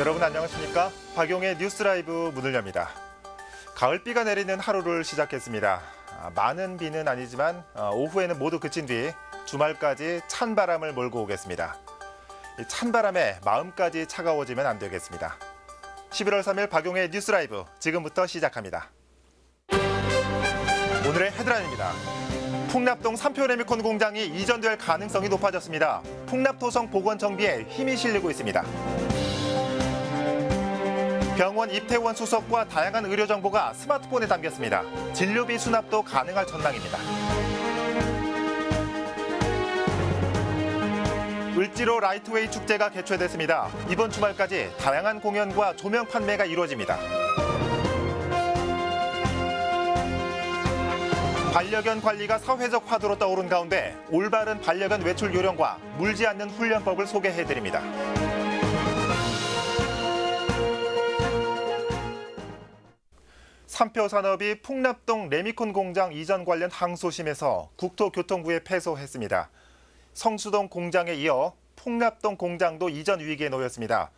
여러분 안녕하십니까? 박용의 뉴스 라이브 문을 엽니다. 가을비가 내리는 하루를 시작했습니다. 많은 비는 아니지만 오후에는 모두 그친 뒤 주말까지 찬바람을 몰고 오겠습니다. 이 찬바람에 마음까지 차가워지면 안 되겠습니다. 11월 3일 박용의 뉴스 라이브 지금부터 시작합니다. 오늘의 헤드라인입니다. 풍납동 3표 레미콘 공장이 이전될 가능성이 높아졌습니다. 풍납토성 보건 정비에 힘이 실리고 있습니다. 병원 입퇴원 수석과 다양한 의료 정보가 스마트폰에 담겼습니다. 진료비 수납도 가능할 전망입니다. 을지로 라이트웨이 축제가 개최됐습니다. 이번 주말까지 다양한 공연과 조명 판매가 이루어집니다. 반려견 관리가 사회적 화두로 떠오른 가운데 올바른 반려견 외출 요령과 물지 않는 훈련법을 소개해드립니다. 삼표 산업이 풍납동 레미콘 공장 이전 관련 항소심에서 국토교통부에 패소했습니다. 성수동 공장에 이어 풍납동 공장도 이전 위기에 놓였습니다.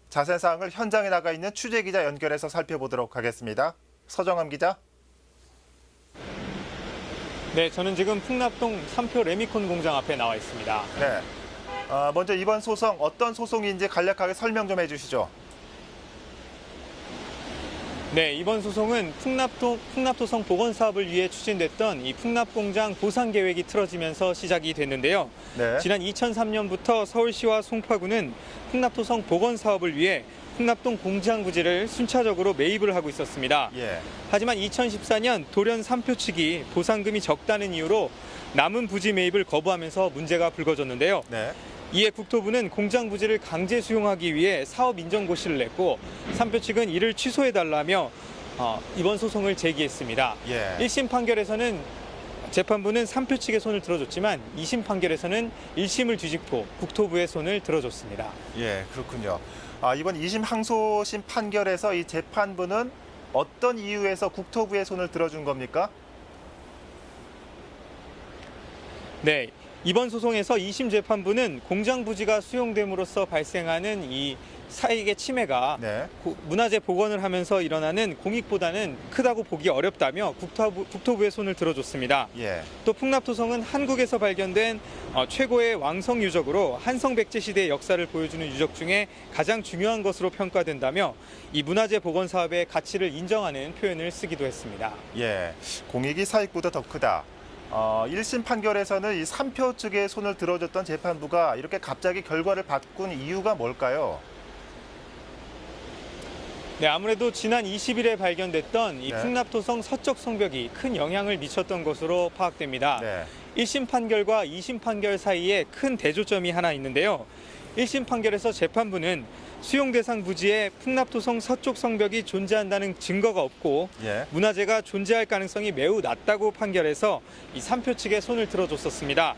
자세한 사항을 현장에 나가 있는 취재기자 연결해서 살펴보도록 하겠습니다. 서정함 기자. 네, 저는 지금 풍납동 3표 레미콘 공장 앞에 나와 있습니다. 네. 먼저 이번 소송 어떤 소송인지 간략하게 설명 좀 해주시죠. 네, 이번 소송은 풍납토성 복원 사업을 위해 추진됐던 이 풍납공장 보상 계획이 틀어지면서 시작이 됐는데요. 네. 지난 2003년부터 서울시와 송파구는 풍납토성 복원 사업을 위해 풍납동 공장 부지를 순차적으로 매입을 하고 있었습니다. 예. 하지만 2014년 돌연 3표 측이 보상금이 적다는 이유로 남은 부지 매입을 거부하면서 문제가 불거졌는데요. 네. 이에 국토부는 공장 부지를 강제 수용하기 위해 사업 인정 고시를 냈고 3표 측은 이를 취소해달라며 이번 소송을 제기했습니다. 예. 1심 판결에서는 재판부는 3표 측의 손을 들어줬지만 2심 판결에서는 1심을 뒤집고 국토부의 손을 들어줬습니다. 예, 그렇군요. 이번 2심 항소심 판결에서 이 재판부는 어떤 이유에서 국토부의 손을 들어준 겁니까? 네, 이번 소송에서 2심 재판부는 공장 부지가 수용됨으로써 발생하는 이 사익의 침해가 네. 문화재 복원을 하면서 일어나는 공익보다는 크다고 보기 어렵다며 국토부의 손을 들어줬습니다. 예. 또 풍납토성은 한국에서 발견된 최고의 왕성 유적으로 한성백제 시대의 역사를 보여주는 유적 중에 가장 중요한 것으로 평가된다며 이 문화재 복원 사업의 가치를 인정하는 표현을 쓰기도 했습니다. 예. 공익이 사익보다 더 크다. 1심 판결에서는 이 3표 측의 손을 들어줬던 재판부가 이렇게 갑자기 결과를 바꾼 이유가 뭘까요? 네, 아무래도 지난 20일에 발견됐던 이 네. 풍납토성 서쪽 성벽이 큰 영향을 미쳤던 것으로 파악됩니다. 네. 1심 판결과 2심 판결 사이에 큰 대조점이 하나 있는데요. 1심 판결에서 재판부는 수용 대상 부지에 풍납토성 서쪽 성벽이 존재한다는 증거가 없고 예. 문화재가 존재할 가능성이 매우 낮다고 판결해서 이 3표 측의 손을 들어줬었습니다.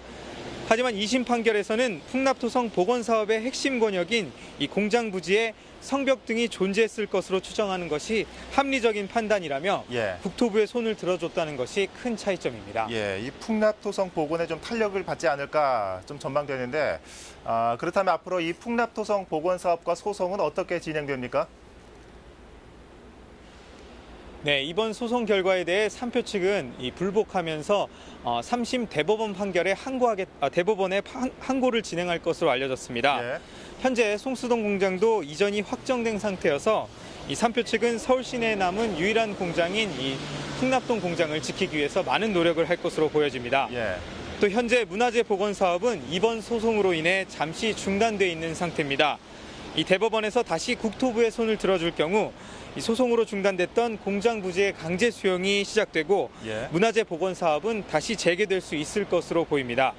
하지만 2심 판결에서는 풍납토성 복원 사업의 핵심 권역인 이 공장 부지에 성벽 등이 존재했을 것으로 추정하는 것이 합리적인 판단이라며 예. 국토부의 손을 들어줬다는 것이 큰 차이점입니다. 예, 이 풍납토성 복원에 좀 탄력을 받지 않을까 좀 전망되는데 그렇다면 앞으로 이 풍납토성 복원 사업과 소송은 어떻게 진행됩니까? 네, 이번 소송 결과에 대해 3표 측은 불복하면서 3심 대법원 판결에 대법원에 항고를 진행할 것으로 알려졌습니다. 예. 현재 송수동 공장도 이전이 확정된 상태여서 이 3표 측은 서울 시내에 남은 유일한 공장인 이 풍납동 공장을 지키기 위해서 많은 노력을 할 것으로 보여집니다. 예. 또 현재 문화재 복원 사업은 이번 소송으로 인해 잠시 중단돼 있는 상태입니다. 이 대법원에서 다시 국토부의 손을 들어줄 경우 이 소송으로 중단됐던 공장 부지의 강제 수용이 시작되고 예. 문화재 복원 사업은 다시 재개될 수 있을 것으로 보입니다.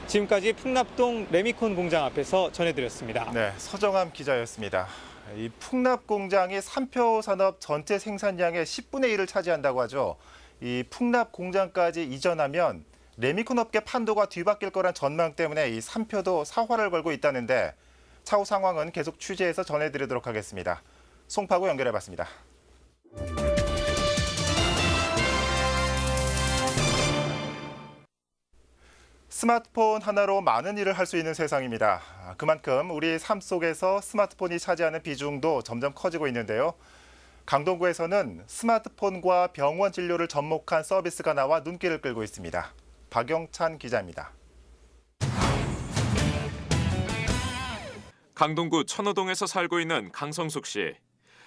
지금까지 풍납동 레미콘 공장 앞에서 전해드렸습니다. 네, 서정함 기자였습니다. 이 풍납 공장이 3표 산업 전체 생산량의 10분의 1을 차지한다고 하죠. 이 풍납 공장까지 이전하면 레미콘 업계 판도가 뒤바뀔 거란 전망 때문에 이 3표도 사활을 걸고 있다는데 차후 상황은 계속 취재해서 전해드리도록 하겠습니다. 송파구 연결해봤습니다. 스마트폰 하나로 많은 일을 할 수 있는 세상입니다. 그만큼 우리 삶 속에서 스마트폰이 차지하는 비중도 점점 커지고 있는데요. 강동구에서는 스마트폰과 병원 진료를 접목한 서비스가 나와 눈길을 끌고 있습니다. 박영찬 기자입니다. 강동구 천호동에서 살고 있는 강성숙 씨.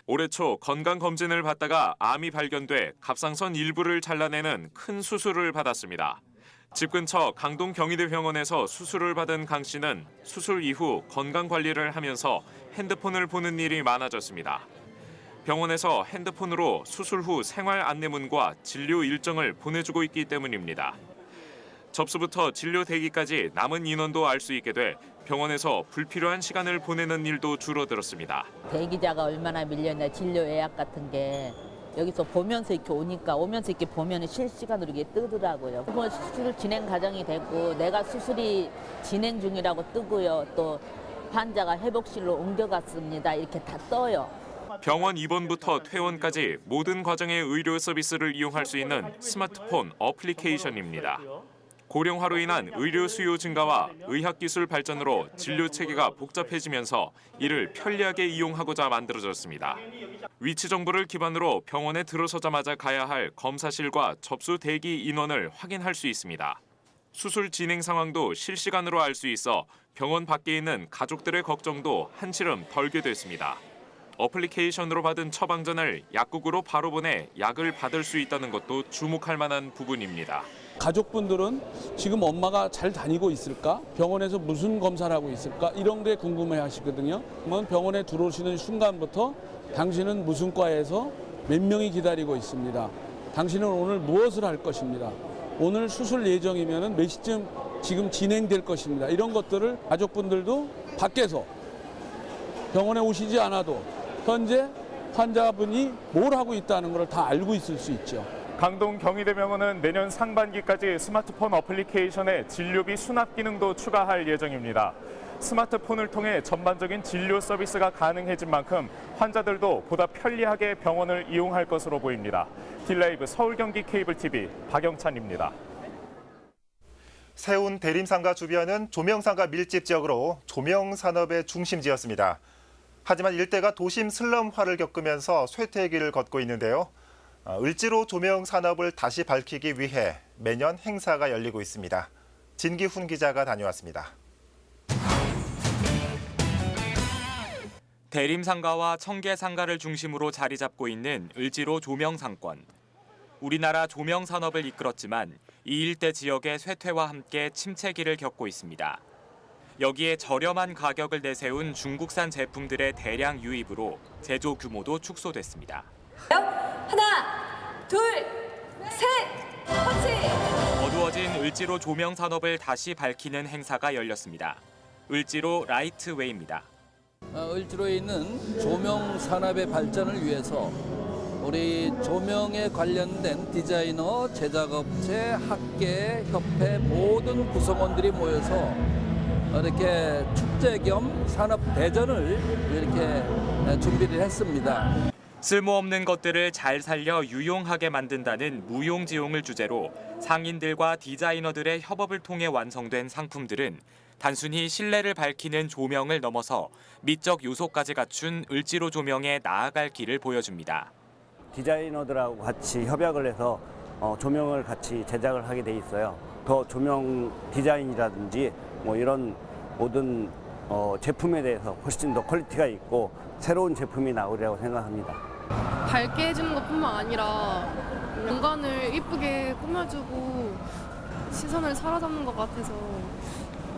올해 초 건강검진을 받다가 암이 발견돼 갑상선 일부를 잘라내는 큰 수술을 받았습니다. 집 근처 강동 경희대병원에서 수술을 받은 강 씨는 수술 이후 건강관리를 하면서 핸드폰을 보는 일이 많아졌습니다. 병원에서 핸드폰으로 수술 후 생활 안내문과 진료 일정을 보내주고 있기 때문입니다. 접수부터 진료 대기까지 남은 인원도 알 수 있게 돼 병원에서 불필요한 시간을 보내는 일도 줄어들었습니다. 대기자가 얼마나 밀렸나 진료 예약 같은 게 여기서 보면서 이렇게 오면서 이렇게 보면 실시간으로 이게 뜨더라고요. 뭐 수술 진행 과정이 됐고 내가 수술이 진행 중이라고 뜨고요. 또 환자가 회복실로 옮겨갔습니다. 이렇게 다 떠요. 병원 입원부터 퇴원까지 모든 과정의 의료 서비스를 이용할 수 있는 스마트폰 어플리케이션입니다. 고령화로 인한 의료 수요 증가와 의학기술 발전으로 진료 체계가 복잡해지면서 이를 편리하게 이용하고자 만들어졌습니다. 위치 정보를 기반으로 병원에 들어서자마자 가야 할 검사실과 접수 대기 인원을 확인할 수 있습니다. 수술 진행 상황도 실시간으로 알 수 있어 병원 밖에 있는 가족들의 걱정도 한치름 덜게 됐습니다. 어플리케이션으로 받은 처방전을 약국으로 바로 보내 약을 받을 수 있다는 것도 주목할 만한 부분입니다. 가족분들은 지금 엄마가 잘 다니고 있을까? 병원에서 무슨 검사를 하고 있을까? 이런 게 궁금해 하시거든요. 그러면 병원에 들어오시는 순간부터 당신은 무슨 과에서 몇 명이 기다리고 있습니다. 당신은 오늘 무엇을 할 것입니다. 오늘 수술 예정이면 몇 시쯤 지금 진행될 것입니다. 이런 것들을 가족분들도 밖에서 병원에 오시지 않아도 현재 환자분이 뭘 하고 있다는 걸 다 알고 있을 수 있죠. 강동 경희대병원은 내년 상반기까지 스마트폰 어플리케이션에 진료비 수납 기능도 추가할 예정입니다. 스마트폰을 통해 전반적인 진료 서비스가 가능해진 만큼 환자들도 보다 편리하게 병원을 이용할 것으로 보입니다. 딜라이브 서울 경기 케이블 TV 박영찬입니다. 세운 대림상가 주변은 조명상가 밀집 지역으로 조명 산업의 중심지였습니다. 하지만 일대가 도심 슬럼화를 겪으면서 쇠퇴의 길을 걷고 있는데요. 을지로 조명 산업을 다시 밝히기 위해 매년 행사가 열리고 있습니다. 진기훈 기자가 다녀왔습니다. 대림상가와 청계상가를 중심으로 자리 잡고 있는 을지로 조명상권. 우리나라 조명 산업을 이끌었지만 이 일대 지역의 쇠퇴와 함께 침체기를 겪고 있습니다. 여기에 저렴한 가격을 내세운 중국산 제품들의 대량 유입으로 제조 규모도 축소됐습니다. 하나, 둘, 셋, 터치! 어두워진 을지로 조명 산업을 다시 밝히는 행사가 열렸습니다. 을지로 라이트웨이입니다. 을지로에 있는 조명 산업의 발전을 위해서 우리 조명에 관련된 디자이너, 제작업체, 학계, 협회 모든 구성원들이 모여서 이렇게 축제 겸 산업 대전을 이렇게 준비를 했습니다. 쓸모없는 것들을 잘 살려 유용하게 만든다는 무용지용을 주제로 상인들과 디자이너들의 협업을 통해 완성된 상품들은 단순히 실내를 밝히는 조명을 넘어서 미적 요소까지 갖춘 을지로 조명에 나아갈 길을 보여줍니다. 디자이너들하고 같이 협약을 해서 조명을 같이 제작을 하게 돼 있어요. 더 조명 디자인이라든지 뭐 이런 모든 제품에 대해서 훨씬 더 퀄리티가 있고 새로운 제품이 나오리라고 생각합니다. 밝게 해주는 것뿐만 아니라 공간을 이쁘게 꾸며주고 시선을 사로잡는 것 같아서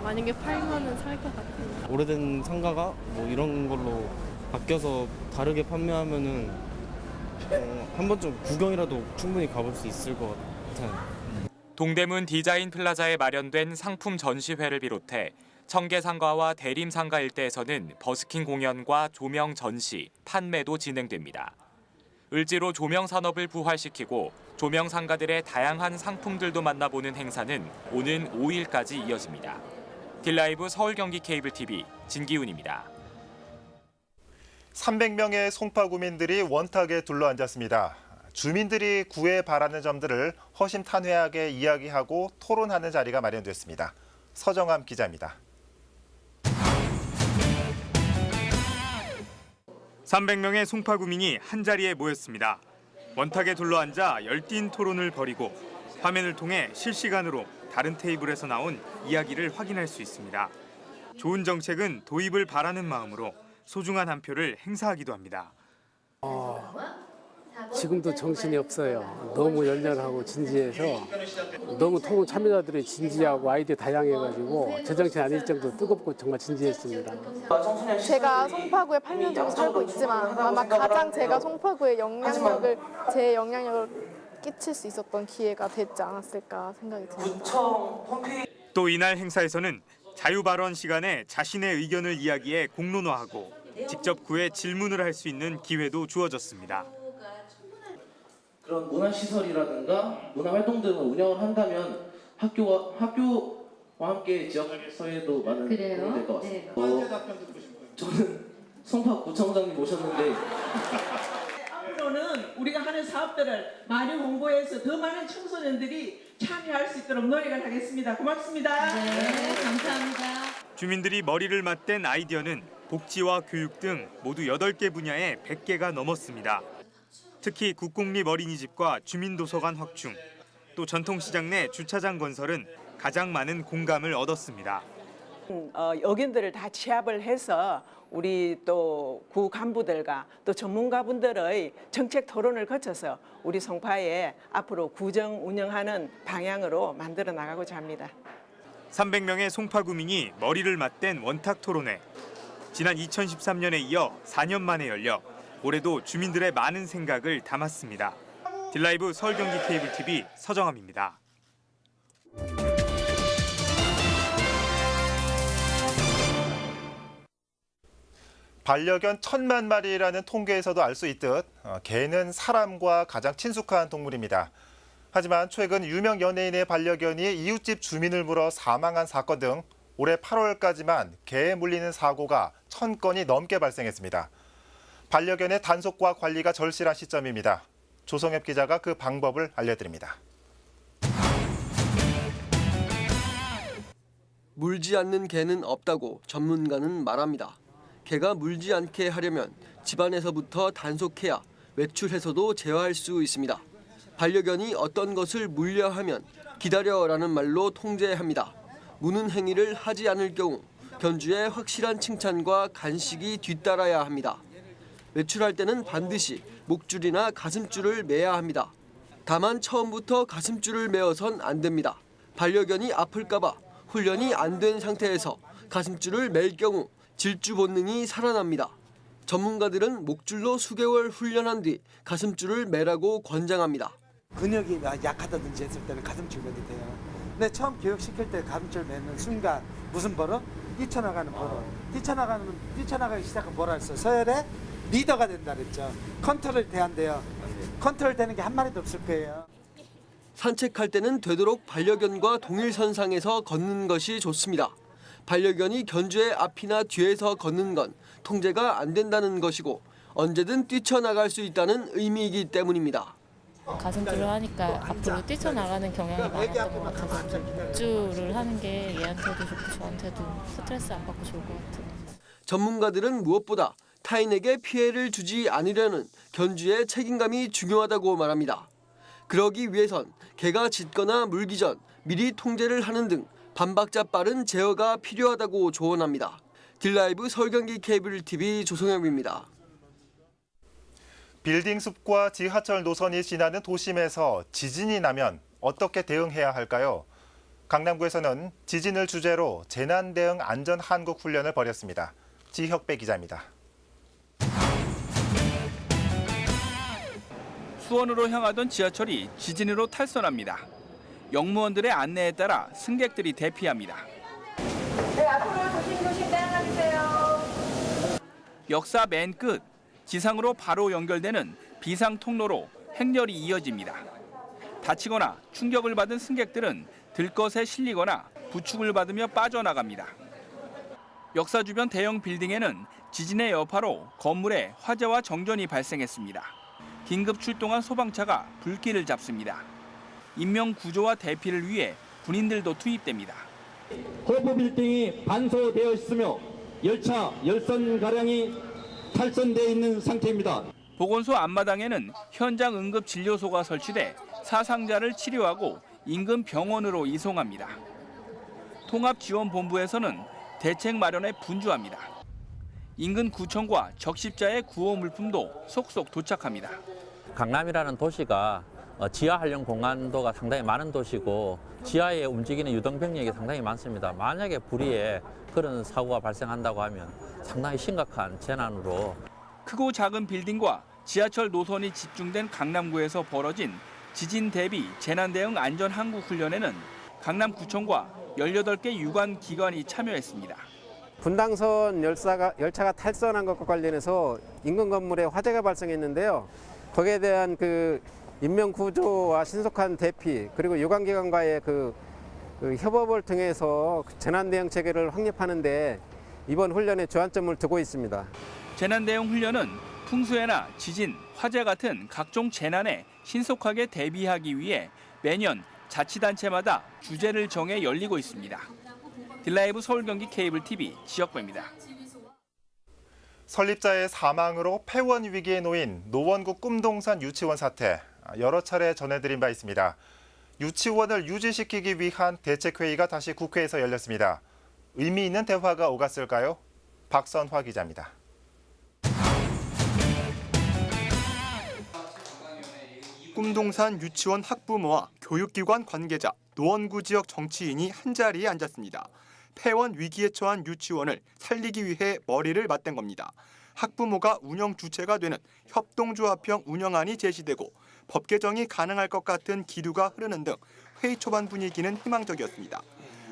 만약에 팔면은 살 것 같아요. 오래된 상가가 뭐 이런 걸로 바뀌어서 다르게 판매하면은 한 번쯤 구경이라도 충분히 가볼 수 있을 것 같아요. 동대문 디자인 플라자에 마련된 상품 전시회를 비롯해 청계상가와 대림상가 일대에서는 버스킹 공연과 조명 전시, 판매도 진행됩니다. 을지로 조명 산업을 부활시키고 조명 상가들의 다양한 상품들도 만나보는 행사는 오는 5일까지 이어집니다. 딜라이브 서울 경기 케이블 TV 진기훈입니다. 300명의 송파구민들이 원탁에 둘러앉았습니다. 주민들이 구해 바라는 점들을 허심탄회하게 이야기하고 토론하는 자리가 마련됐습니다. 서정함 기자입니다. 300명의 송파구민이 한자리에 모였습니다. 원탁에 둘러앉아 열띤 토론을 벌이고 화면을 통해 실시간으로 다른 테이블에서 나온 이야기를 확인할 수 있습니다. 좋은 정책은 도입을 바라는 마음으로 소중한 한 표를 행사하기도 합니다. 지금도 정신이 없어요. 너무 열렬하고 진지해서 너무 토론 참여자들이 진지하고 아이디어 다양해가지고 제정신 아닐 정도로 뜨겁고 정말 진지했습니다. 제가 송파구에 8년 정도 살고 있지만 아마 가장 제가 송파구에 제 영향력을 끼칠 수 있었던 기회가 됐지 않았을까 생각이 듭니다. 또 이날 행사에서는 자유발언 시간에 자신의 의견을 이야기해 공론화하고 직접 구에 질문을 할 수 있는 기회도 주어졌습니다. 그런 문화시설이라든가 문화활동들을 운영을 한다면 학교와 함께 지역사회도 많은 도움이 될 것 같습니다. 저는 송파구청장님 모셨는데 앞으로는 우리가 하는 사업들을 많이 홍보해서 더 많은 청소년들이 참여할 수 있도록 노력을 하겠습니다. 고맙습니다. 네, 감사합니다. 주민들이 머리를 맞댄 아이디어는 복지와 교육 등 모두 8개 분야에 100개가 넘었습니다. 특히 국공립 어린이집과 주민도서관 확충, 또 전통시장 내 주차장 건설은 가장 많은 공감을 얻었습니다. 의견들을 다 취합을 해서 우리 또 구 간부들과 또 전문가분들의 정책 토론을 거쳐서 우리 송파에 앞으로 구정 운영하는 방향으로 만들어 나가고자 합니다. 300명의 송파구민이 머리를 맞댄 원탁 토론회. 지난 2013년에 이어 4년 만에 열려 올해도 주민들의 많은 생각을 담았습니다. 딜라이브 서울 경기 케이블 TV 서정함입니다. 반려견 1000만 마리라는 통계에서도 알 수 있듯 개는 사람과 가장 친숙한 동물입니다. 하지만 최근 유명 연예인의 반려견이 이웃집 주민을 물어 사망한 사건 등 올해 8월까지만 개에 물리는 사고가 1000건이 넘게 발생했습니다. 반려견의 단속과 관리가 절실한 시점입니다. 조성엽 기자가 그 방법을 알려드립니다. 물지 않는 개는 없다고 전문가는 말합니다. 개가 물지 않게 하려면 집안에서부터 단속해야 외출해서도 제어할 수 있습니다. 반려견이 어떤 것을 물려 하면 기다려라는 말로 통제합니다. 무는 행위를 하지 않을 경우 견주의 확실한 칭찬과 간식이 뒤따라야 합니다. 외출할 때는 반드시 목줄이나 가슴줄을 매야 합니다. 다만 처음부터 가슴줄을 매어선 안 됩니다. 반려견이 아플까 봐 훈련이 안 된 상태에서 가슴줄을 맬 경우 질주 본능이 살아납니다. 전문가들은 목줄로 수개월 훈련한 뒤 가슴줄을 매라고 권장합니다. 근육이 약하다든지 했을 때는 가슴줄 매도 돼요. 근데 처음 교육시킬 때 가슴줄 매는 순간 무슨 버릇? 뛰쳐나가는 버릇. 뛰쳐나가기 시작하면 뭐라 했어요? 서열의 리더가 된다 그랬죠. 컨트롤 돼야 컨트롤 되는 게 한 마리도 없을 거예요. 산책할 때는 되도록 반려견과 동일선상에서 걷는 것이 좋습니다. 반려견이 견주의 앞이나 뒤에서 걷는 건 통제가 안 된다는 것이고 언제든 뛰쳐나갈 수 있다는 의미이기 때문입니다. 가슴줄을 하니까 앞으로 뛰쳐나가는 경향이 많았던 것 같아서 목줄을 하는 게 얘한테도 좋고 저한테도 스트레스 안 받고 좋을 것 같아요. 전문가들은 무엇보다 타인에게 피해를 주지 않으려는 견주의 책임감이 중요하다고 말합니다. 그러기 위해선 개가 짖거나 물기 전 미리 통제를 하는 등 반박자 빠른 제어가 필요하다고 조언합니다. 딜라이브 서울 경기 케이블 TV 조성엽입니다. 빌딩 숲과 지하철 노선이 지나는 도심에서 지진이 나면 어떻게 대응해야 할까요? 강남구에서는 지진을 주제로 재난대응 안전한국 훈련을 벌였습니다. 지혁배 기자입니다. 수원으로 향하던 지하철이 지진으로 탈선합니다. 역무원들의 안내에 따라 승객들이 대피합니다. 네, 앞으로 조심조심 따라가주세요. 역사 맨 끝, 지상으로 바로 연결되는 비상 통로로 행렬이 이어집니다. 다치거나 충격을 받은 승객들은 들것에 실리거나 부축을 받으며 빠져나갑니다. 역사 주변 대형 빌딩에는 지진의 여파로 건물에 화재와 정전이 발생했습니다. 긴급 출동한 소방차가 불길을 잡습니다. 인명 구조와 대피를 위해 군인들도 투입됩니다. 호프 빌딩이 반소되어 있으며 열차 열선가량이 탈선되어 있는 상태입니다. 보건소 앞마당에는 현장 응급 진료소가 설치돼 사상자를 치료하고 인근 병원으로 이송합니다. 통합지원본부에서는 대책 마련에 분주합니다. 인근 구청과 적십자의 구호 물품도 속속 도착합니다. 강남이라는 도시가 지하 활용 공간도가 상당히 많은 도시고 지하에 움직이는 유동병력이 상당히 많습니다. 만약에 불의에 그런 사고가 발생한다고 하면 상당히 심각한 재난으로. 크고 작은 빌딩과 지하철 노선이 집중된 강남구에서 벌어진 지진 대비 재난 대응 안전 항구 훈련에는 강남구청과 18개 유관 기관이 참여했습니다. 분당선 열차가 탈선한 것과 관련해서 인근 건물에 화재가 발생했는데요. 거기에 대한 그 인명 구조와 신속한 대피 그리고 유관기관과의 그 협업을 통해서 재난 대응 체계를 확립하는 데 이번 훈련에 주안점을 두고 있습니다. 재난 대응 훈련은 풍수해나 지진, 화재 같은 각종 재난에 신속하게 대비하기 위해 매년 자치단체마다 주제를 정해 열리고 있습니다. 딜라이브 서울 경기 케이블 TV 지역배입니다. 설립자의 사망으로 폐원 위기에 놓인 노원구 꿈동산 유치원 사태 여러 차례 전해드린 바 있습니다. 유치원을 유지시키기 위한 대책회의가 다시 국회에서 열렸습니다. 의미 있는 대화가 오갔을까요? 박선화 기자입니다. 꿈동산 유치원 학부모와 교육기관 관계자, 노원구 지역 정치인이 한자리에 앉았습니다. 폐원 위기에 처한 유치원을 살리기 위해 머리를 맞댄 겁니다. 학부모가 운영 주체가 되는 협동조합형 운영안이 제시되고 법 개정이 가능할 것 같은 기류가 흐르는 등 회의 초반 분위기는 희망적이었습니다.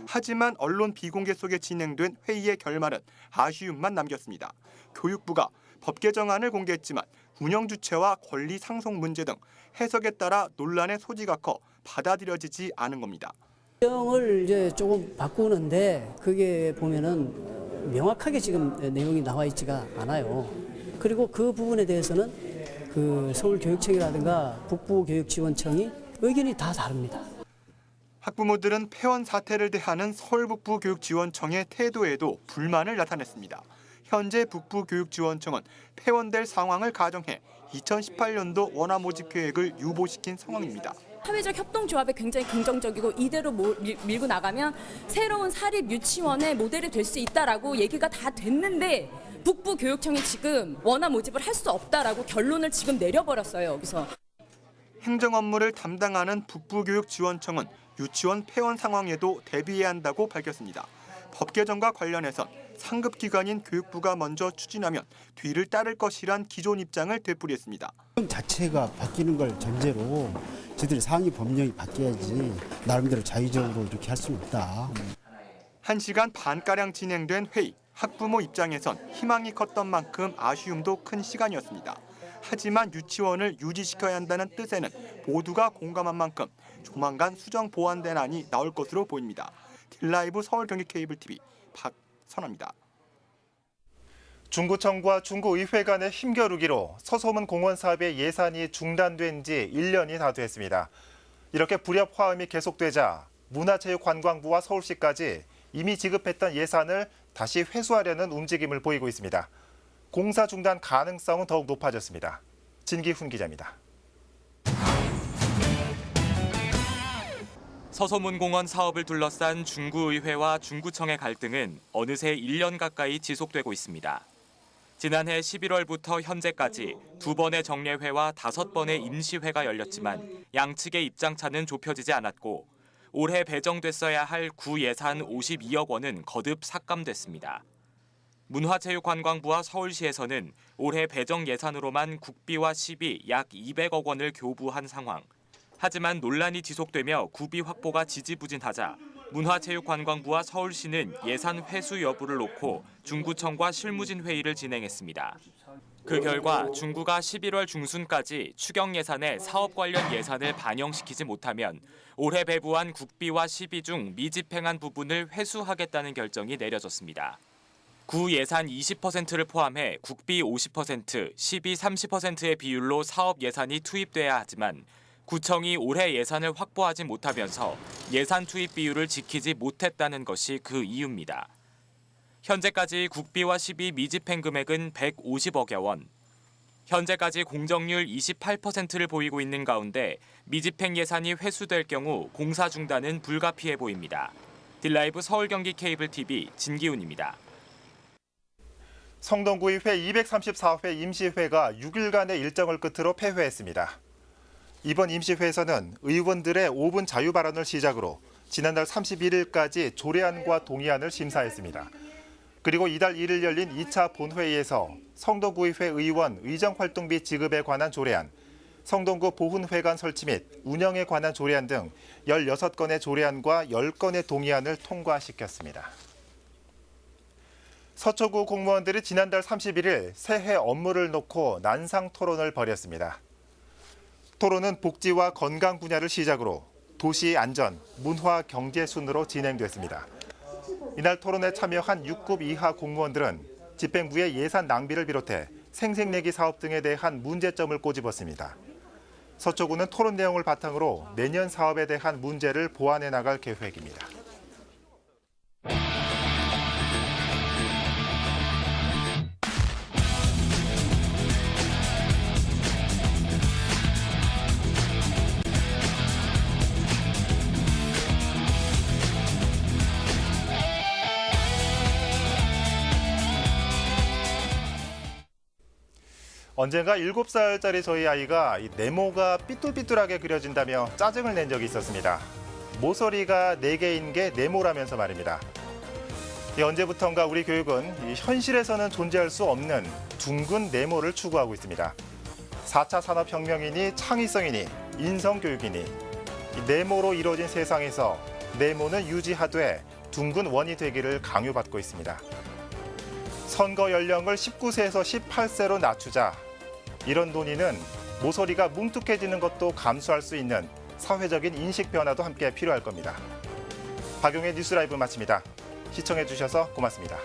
하지만 언론 비공개 속에 진행된 회의의 결말은 아쉬움만 남겼습니다. 교육부가 법 개정안을 공개했지만 운영 주체와 권리 상속 문제 등 해석에 따라 논란의 소지가 커 받아들여지지 않은 겁니다. 정을 이제 조금 바꾸는데 그게 보면은 명확하게 지금 내용이 나와 있지가 않아요. 그리고 그 부분에 대해서는 그 서울교육청이라든가 북부교육지원청이 의견이 다 다릅니다. 학부모들은 폐원 사태를 대하는 서울북부교육지원청의 태도에도 불만을 나타냈습니다. 현재 북부교육지원청은 폐원될 상황을 가정해 2018년도 원화 모집 계획을 유보시킨 상황입니다. 사회적 협동조합에 굉장히 긍정적이고 이대로 밀고 나가면 새로운 사립 유치원의 모델이 될 수 있다라고 얘기가 다 됐는데 북부교육청이 지금 원화 모집을 할 수 없다라고 결론을 지금 내려버렸어요. 여기서. 행정 업무를 담당하는 북부교육지원청은 유치원 폐원 상황에도 대비해야 한다고 밝혔습니다. 법 개정과 관련해선 상급 기관인 교육부가 먼저 추진하면 뒤를 따를 것이란 기존 입장을 되풀이했습니다. 자체가 바뀌는 걸 전제로 저희들이 상위 법령이 바뀌어야지 나름대로 자유적으로 이렇게 할 수는 없다. 1시간 반가량 진행된 회의. 학부모 입장에선 희망이 컸던 만큼 아쉬움도 큰 시간이었습니다. 하지만 유치원을 유지시켜야 한다는 뜻에는 모두가 공감한 만큼 조만간 수정 보완된안이 나올 것으로 보입니다. 딜라이브 서울 경기 케이블 TV 박선화입니다. 중구청과 중구의회 간의 힘겨루기로 서소문 공원 사업의 예산이 중단된 지 1년이 다 됐습니다. 이렇게 불협 화음이 계속되자 문화체육관광부와 서울시까지 이미 지급했던 예산을 다시 회수하려는 움직임을 보이고 있습니다. 공사 중단 가능성은 더욱 높아졌습니다. 진기훈 기자입니다. 서소문공원 사업을 둘러싼 중구의회와 중구청의 갈등은 어느새 1년 가까이 지속되고 있습니다. 지난해 11월부터 현재까지 2번의 정례회와 5번의 임시회가 열렸지만 양측의 입장차는 좁혀지지 않았고 올해 배정됐어야 할 구 예산 52억 원은 거듭 삭감됐습니다. 문화체육관광부와 서울시에서는 올해 배정 예산으로만 국비와 시비 약 200억 원을 교부한 상황. 하지만 논란이 지속되며 구비 확보가 지지부진하자 문화체육관광부와 서울시는 예산 회수 여부를 놓고 중구청과 실무진 회의를 진행했습니다. 그 결과 중구가 11월 중순까지 추경 예산에 사업 관련 예산을 반영시키지 못하면 올해 배부한 국비와 시비 중 미집행한 부분을 회수하겠다는 결정이 내려졌습니다. 구 예산 20%를 포함해 국비 50%, 시비 30%의 비율로 사업 예산이 투입돼야 하지만 구청이 올해 예산을 확보하지 못하면서 예산 투입 비율을 지키지 못했다는 것이 그 이유입니다. 현재까지 국비와 시비 미집행 금액은 150억여 원. 현재까지 공정률 28%를 보이고 있는 가운데 미집행 예산이 회수될 경우 공사 중단은 불가피해 보입니다. 딜라이브 서울 경기 케이블 TV 진기훈입니다. 성동구의회 234회 임시회가 6일간의 일정을 끝으로 폐회했습니다. 이번 임시회에서는 의원들의 5분 자유 발언을 시작으로 지난달 31일까지 조례안과 동의안을 심사했습니다. 그리고 이달 1일 열린 2차 본회의에서 성동구의회 의원 의정활동비 지급에 관한 조례안, 성동구 보훈회관 설치 및 운영에 관한 조례안 등 16건의 조례안과 10건의 동의안을 통과시켰습니다. 서초구 공무원들이 지난달 31일 새해 업무를 놓고 난상 토론을 벌였습니다. 토론은 복지와 건강 분야를 시작으로 도시 안전, 문화, 경제 순으로 진행됐습니다. 이날 토론에 참여한 6급 이하 공무원들은 집행부의 예산 낭비를 비롯해 생색내기 사업 등에 대한 문제점을 꼬집었습니다. 서초구는 토론 내용을 바탕으로 내년 사업에 대한 문제를 보완해 나갈 계획입니다. 언젠가 7살짜리 저희 아이가 네모가 삐뚤삐뚤하게 그려진다며 짜증을 낸 적이 있었습니다. 모서리가 4개인 게 네모라면서 말입니다. 언제부턴가 우리 교육은 현실에서는 존재할 수 없는 둥근 네모를 추구하고 있습니다. 4차 산업혁명이니 창의성이니 인성교육이니 네모로 이루어진 세상에서 네모는 유지하되 둥근 원이 되기를 강요받고 있습니다. 선거 연령을 19세에서 18세로 낮추자. 이런 논의는 모서리가 뭉툭해지는 것도 감수할 수 있는 사회적인 인식 변화도 함께 필요할 겁니다. 박용의 뉴스 라이브 마칩니다. 시청해 주셔서 고맙습니다.